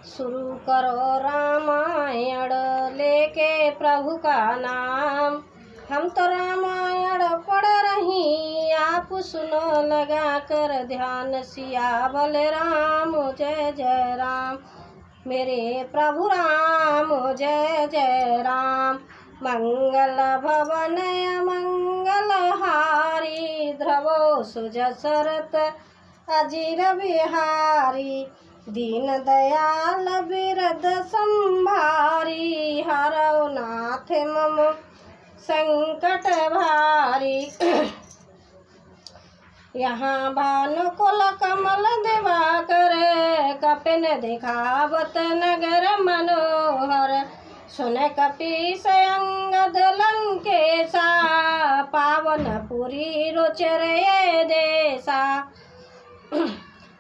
शुरू करो रामायण लेके प्रभु का नाम। हम तो रामायण पढ़ रही, आप सुनो लगा कर ध्यान। सियावल राम जय जय राम, मेरे प्रभु राम जय जय राम। मंगल भवन मंगल हारी, ध्रुवो सुजसरत अजीर बिहारी। दीन दयाल बिरद संभारी, हरौ नाथ मम संकट भारी। यहाँ भानुकुल कमल दिवाकर, कपिन दिखावत नगर मनोहर। सुन कपीस अंगद लंकेशा, पावन पुरी रुचिर ये देशा।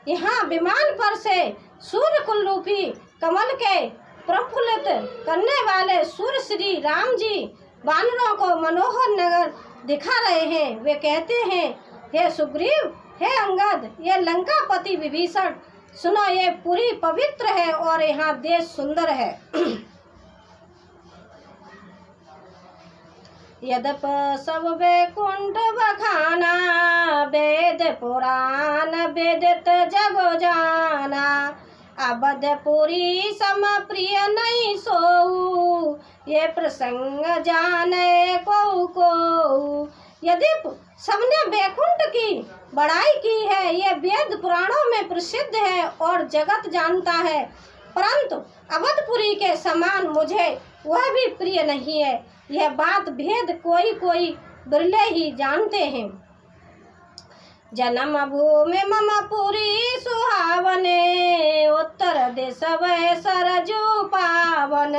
यहाँ विमान पर से सूर्य कुल रूपी कमल के प्रफुल्लित करने वाले सूर्य श्री राम जी वानरों को मनोहर नगर दिखा रहे हैं। वे कहते हैं, हे सुग्रीव, हे अंगद, ये लंकापति विभीषण, सुनो ये पुरी पवित्र है और यहाँ देश सुंदर है। यद्यप सब वैकुंठ बखाना, वेद पुराण वेदित जगो जाना। अवधपुरी सम प्रिय नहीं सोऊ, ये प्रसंग जाने को। यदि सबने वैकुंठ की बड़ाई की है, ये वेद पुराणों में प्रसिद्ध है और जगत जानता है, परंतु अवधपुरी के समान मुझे वह भी प्रिय नहीं है। यह बात भेद कोई कोई बिरले ही जानते हैं। जन्म भूमि मम पुरी सुहावने, उत्तर दिश वै सरजू पावन।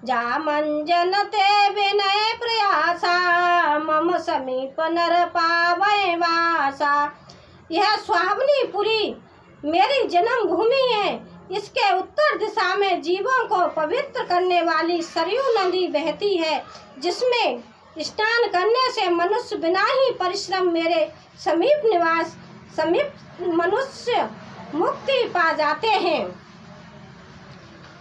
जा मंजन ते विनय प्रयासा, मम समीप नर पावै वासा। यह सुहावनी पुरी मेरी जन्म भूमि है। इसके उत्तर दिशा में जीवों को पवित्र करने वाली सरयू नदी बहती है, जिसमें स्नान करने से मनुष्य बिना ही परिश्रम मेरे समीप मनुष्य मुक्ति पा जाते हैं।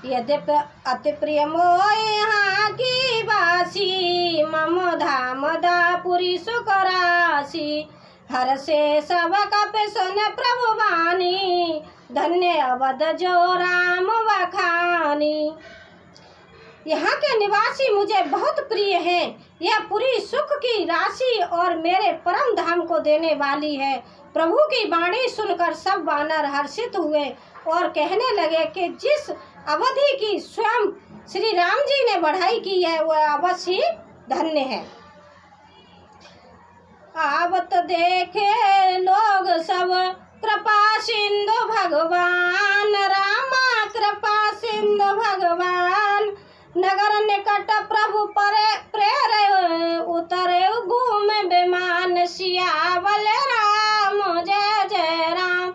यद्यपि अति प्रिय मोह यहाँ की बासी, मम धाम दापुरी सुकरासी। हर से सब कपि सुन प्रभु वाणी, धन्य अवध जो राम वखानी। यहाँ के निवासी मुझे बहुत प्रिय हैं। यह पूरी सुख की राशि और मेरे परम धाम को देने वाली है। प्रभु की वाणी सुनकर सब वानर हर्षित हुए और कहने लगे कि जिस अवधि की स्वयं श्री राम जी ने बढ़ाई की है, वह अवश्य धन्य है। आवत देखे लोग सब कृपा सिंधु भगवान, रामा कृपा सिंधु भगवान। नगर निकट प्रभु प्रेर उतरे घूम विमान। सियावल राम जय जय राम,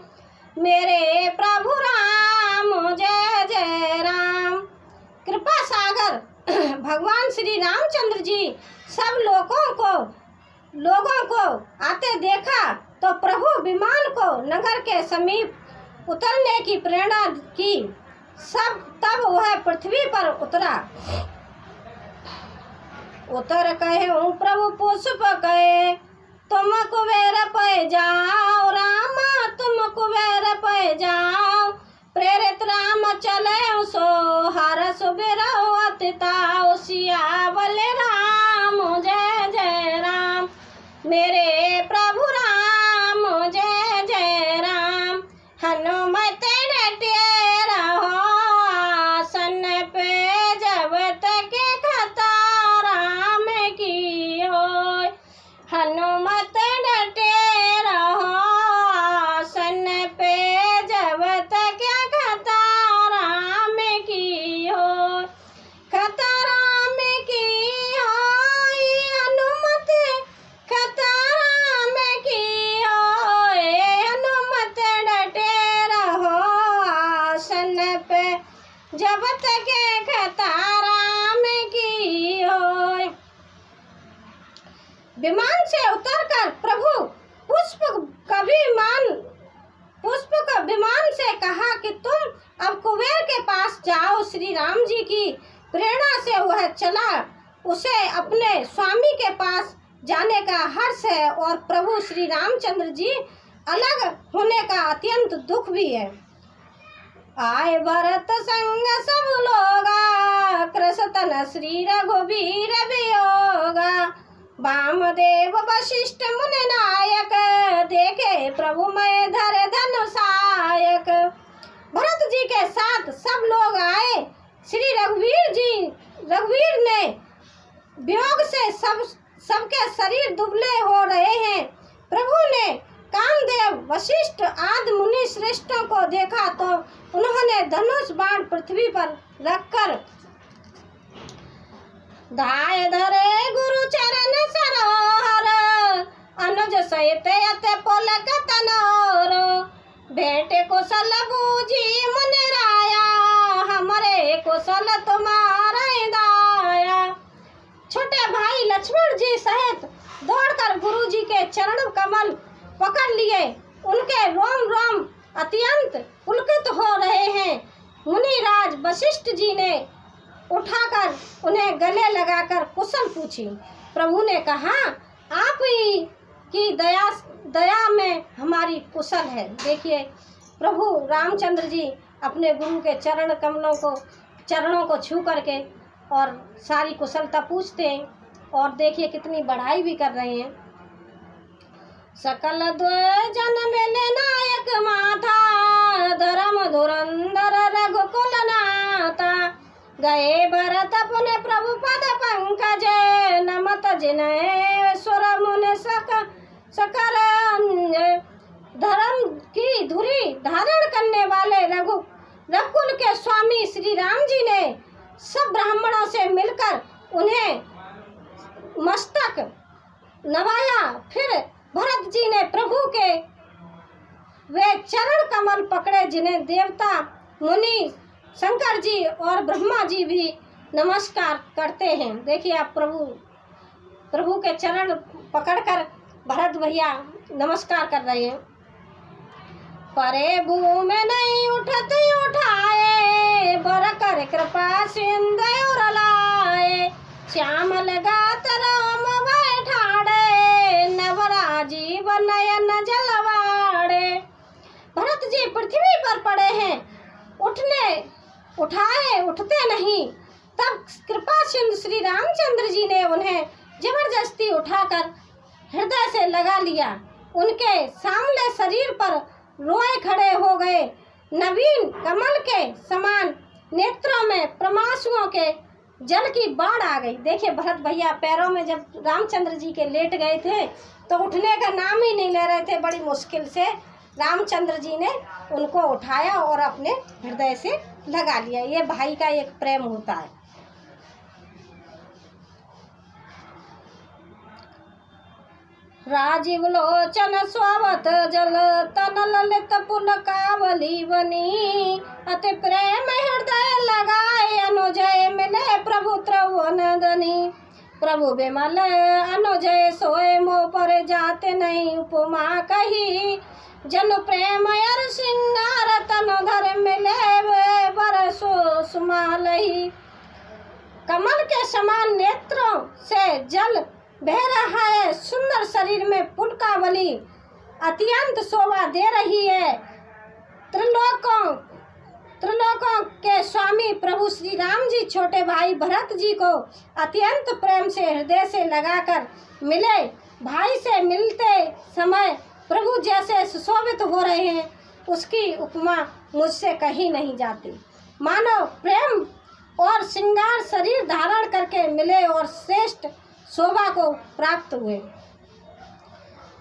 मेरे प्रभु राम जय जय राम। कृपा सागर भगवान श्री रामचंद्र जी सब लोगों को आते देखा तो प्रभु विमान को नगर के समीप उतरने की प्रेरणा की। तब वह पृथ्वी पर उतरा। उतर कहे प्रभु पुष्प कहे, तुम कुबेर पे जाओ रामा, तुम कुबेर पे जाओ। प्रेरित राम चले सो हर सुबिरौ अतिताओ। सियावल राम जय जय राम, मेरे प्रभु राम जय जय राम। हनुमत डटे रहो आसन पे, जब तक खतरा में की होय। हनुमत डटे रहो आसन पे, जब तक खतरा में की होय। खतरा में की होय हनुमत, खतरा में की होय। हनुमत डटे रहो आसन पे, जब तक खतरा में की होय। विमान से उतरकर प्रभु पुष्प का विमान से कहा कि तुम अब कुबेर के पास जाओ। श्री राम जी की प्रेरणा से वह चला। उसे अपने स्वामी के पास जाने का हर्ष है और प्रभु श्री रामचंद्र जी अलग होने का अत्यंत दुख भी है। आए भरत संग सब लोगा, कृषतन श्री रघुबीर वियोगा। वामदेव वशिष्ठ मुनि नायक, देखे प्रभु मैं धर धनुषायक। भरत जी के साथ सब लोग आए। श्री रघुवीर ने वियोग से सबके शरीर दुबले हो रहे हैं। प्रभु ने कामदेव वशिष्ठ आदि मुनि श्रेष्ठों को देखा तो उन्होंने धनुष बाण पृथ्वी पर रखकर धाय धरे गुरु चरण सरोहर। अनुज सहित अत पुलक तनोर, बेटे कुशल बूझी मुनि राया। हमरे कुशल तुम्हारा दाया। छोटे भाई लक्ष्मण जी सहित दौड़कर गुरु जी के चरण कमल पकड़ लिए। उनके रोम रोम अत्यंत पुलकित हो रहे हैं। मुनिराज वशिष्ठ जी ने उठाकर उन्हें गले लगाकर कुशल पूछी। प्रभु ने कहा, आप ही की दया में हमारी कुशल है। देखिए प्रभु रामचंद्र जी अपने गुरु के चरणों को छू करके और सारी कुशलता पूछते हैं और देखिए कितनी बढ़ाई भी कर रहे हैं। सकल जन मेले नायक माथा, धर्म धुरंधर रघुकुल नाथा। गए भरत पुने प्रभु पद पंकज, नमत जिन्हें सुर मुनि सकल धर्म की धुरी धारण करने वाले रघुकुल के स्वामी श्री राम जी ने सब ब्राह्मणों से मिलकर उन्हें मस्तक नवाया। फिर भरत जी ने प्रभु के वे चरण कमल पकड़े जिन्हें देवता मुनि शंकर जी और ब्रह्मा जी भी नमस्कार करते हैं। देखिए आप प्रभु के चरण पकड़कर भरत भैया नमस्कार कर रहे हैं। परे भूमि नहीं उठते उठाए, बर कर कृपा सिंधु लाए। श्यामल गात राम बैठाड़े, नवराजीव नयन जलवाड़े। भरत जी पृथ्वी पर पड़े हैं, उठते नहीं। तब कृपा सिंधु श्री रामचंद्र जी ने उन्हें जबरदस्ती उठाकर हृदय से लगा लिया। उनके सामने शरीर पर रोए खड़े हो गए। नवीन कमल के समान नेत्रों में प्रमासुओं के जल की बाढ़ आ गई। देखिए भरत भैया पैरों में जब रामचंद्र जी के लेट गए थे तो उठने का नाम ही नहीं ले रहे थे। बड़ी मुश्किल से रामचंद्र जी ने उनको उठाया और अपने हृदय से लगा लिया। ये भाई का एक प्रेम होता है। राजीव लोचन स्वावत जल तन ललित पुलकावली बनी। अति प्रेम हृदय लगाए अनुजय मिले प्रभु त्रिभुवनधनी। प्रभु बिमल अनुजय सोए मोह पर जाते नहीं उपमा कही। जन प्रेम अर सिंगार तन धर मिले वे बरसो सुमालही। कमल के समान नेत्रों से जल बह रहा है। सुंदर शरीर में पुलकावली अत्यंत शोभा दे रही है। त्रिलोकों के स्वामी प्रभु श्री राम जी छोटे भाई भरत जी को अत्यंत प्रेम से हृदय से लगाकर मिले। भाई से मिलते समय प्रभु जैसे सुशोभित हो रहे हैं उसकी उपमा मुझसे कही नहीं जाती। मानो प्रेम और श्रृंगार शरीर धारण करके मिले और श्रेष्ठ शोभा को प्राप्त हुए।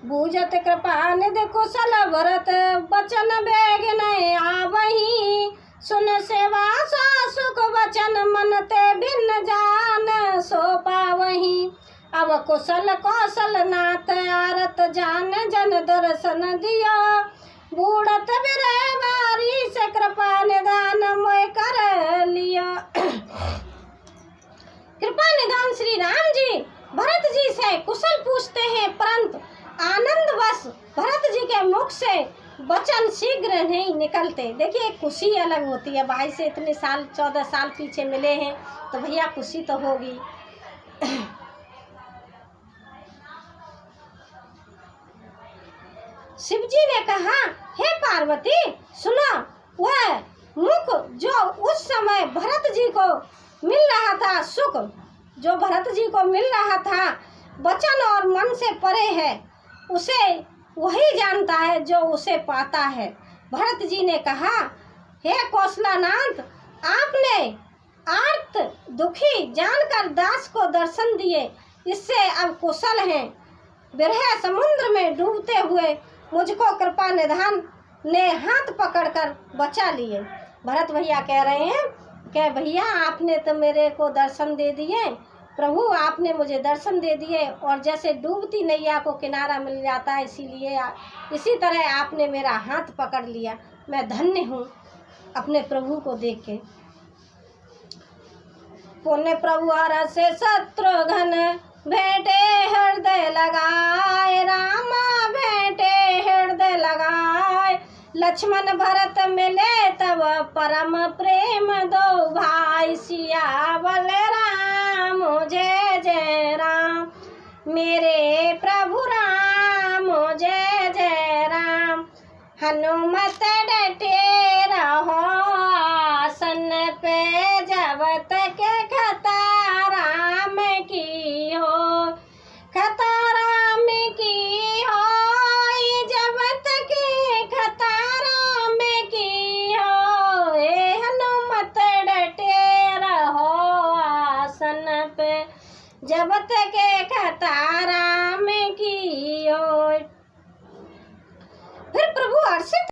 बूझत कृपा निधि कुशल भरत, बचन बेग नहीं आवही। सुन सेवा सुख वचन मन ते भिन्न जान सो पावही। अब कुशल कौशल नाथ आरत जान जन दर्शन दिया। बूढ़त बिरह बारी से कृपा निदान मोय कर लिया। कृपा निदान श्री राम जी भरत जी से कुशल पूछते हैं, परंतु आनंदवश भरत जी के मुख से वचन शीघ्र नहीं निकलते। देखिए खुशी अलग होती है, भाई से इतने साल 14 साल पीछे मिले हैं तो भैया खुशी तो होगी। शिव जी ने कहा, हे पार्वती सुनो, वह मुख जो उस समय भरत जी को मिल रहा था, सुख जो भरत जी को मिल रहा था वचन और मन से परे है, उसे वही जानता है जो उसे पाता है। भरत जी ने कहा, हे कौशलानाथ, आपने आर्त दुखी जानकर दास को दर्शन दिए, इससे अब कुशल हैं। विरह समुद्र में डूबते हुए मुझको कृपा निधान ने हाथ पकड़कर बचा लिए। भरत भैया कह रहे हैं कि भैया आपने तो मेरे को दर्शन दे दिए, प्रभु आपने मुझे दर्शन दे दिए, और जैसे डूबती नैया को किनारा मिल जाता है इसीलिए इसी तरह आपने मेरा हाथ पकड़ लिया। मैं धन्य हूँ अपने प्रभु को देख के। पुण्य प्रभु हर से शत्रुघ्न भेंटे हृदय लगाए, रामा भेंटे हृदय लगाए। लक्ष्मण भरत मिले तब परम प्रेम दो भाई, सियावर राम जय जय राम, मेरे प्रभु राम जय जय राम। हनुमत डटे रहो आसन पे, जब तक खताराम की हो, खताराम की हो, जब तक खताराम की हो। ए हनुमत डटे रहो आसन पे, जब तक